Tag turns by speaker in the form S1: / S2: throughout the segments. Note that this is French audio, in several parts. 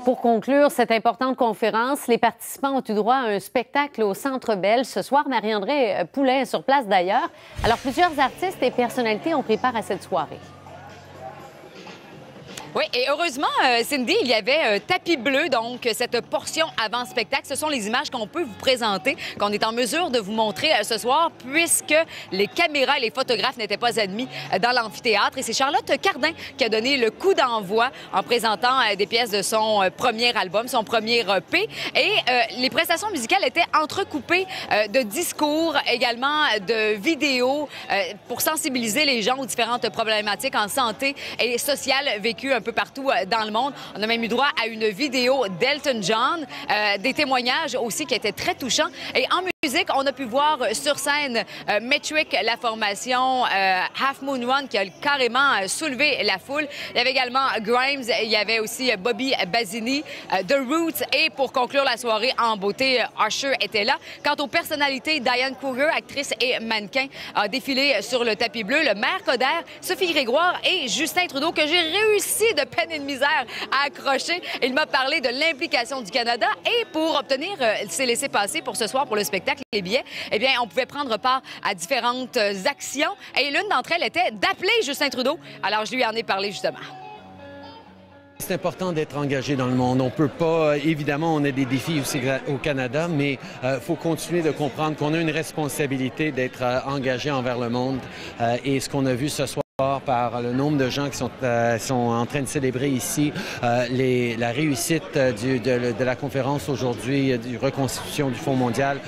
S1: Pour conclure cette importante conférence, les participants ont eu droit à un spectacle au Centre Bell. Ce soir, Marie-André Poulain est sur place d'ailleurs. Alors, plusieurs artistes et personnalités ont pris part à cette soirée.
S2: Oui, et heureusement, Cindy, il y avait tapis bleu, donc cette portion avant spectacle. Ce sont les images qu'on peut vous présenter, qu'on est en mesure de vous montrer ce soir, puisque les caméras et les photographes n'étaient pas admis dans l'amphithéâtre. Et c'est Charlotte Cardin qui a donné le coup d'envoi en présentant des pièces de son premier album, son premier EP. Et les prestations musicales étaient entrecoupées de discours, également de vidéos pour sensibiliser les gens aux différentes problématiques en santé et sociales vécues un peu partout dans le monde. On a même eu droit à une vidéo d'Elton John, des témoignages aussi qui étaient très touchants. Et en musique, on a pu voir sur scène Metric, la formation Half Moon Run qui a carrément soulevé la foule. Il y avait également Grimes, il y avait aussi Bobby Bazzini, The Roots et pour conclure la soirée en beauté, Usher était là. Quant aux personnalités, Diane Kruger, actrice et mannequin, a défilé sur le tapis bleu. Le maire Coder, Sophie Grégoire et Justin Trudeau que j'ai réussi de peine et de misère à accrocher. Il m'a parlé de l'implication du Canada et pour obtenir ses laissez-passer pour ce soir pour le spectacle, les billets, eh bien, on pouvait prendre part à différentes actions et l'une d'entre elles était d'appeler Justin Trudeau. Alors, je lui en ai parlé justement.
S3: C'est important d'être engagé dans le monde. On peut pas, évidemment, on a des défis aussi au Canada, mais il faut continuer de comprendre qu'on a une responsabilité d'être engagé envers le monde. Et ce qu'on a vu ce soir, par le nombre de gens qui sont en train de célébrer ici la réussite de la conférence aujourd'hui, de reconstitution du Fonds mondial,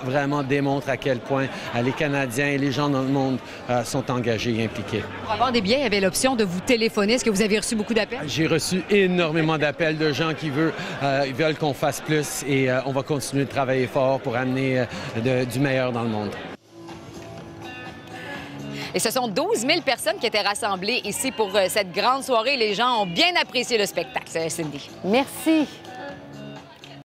S3: vraiment démontre à quel point les Canadiens et les gens dans le monde sont engagés et impliqués.
S2: Pour avoir des billets, il y avait l'option de vous téléphoner. Est-ce que vous avez reçu beaucoup d'appels?
S3: J'ai reçu énormément d'appels de gens qui veulent qu'on fasse plus et on va continuer de travailler fort pour amener du meilleur dans le monde.
S2: Et ce sont 12 000 personnes qui étaient rassemblées ici pour cette grande soirée. Les gens ont bien apprécié le spectacle, Cindy.
S1: Merci.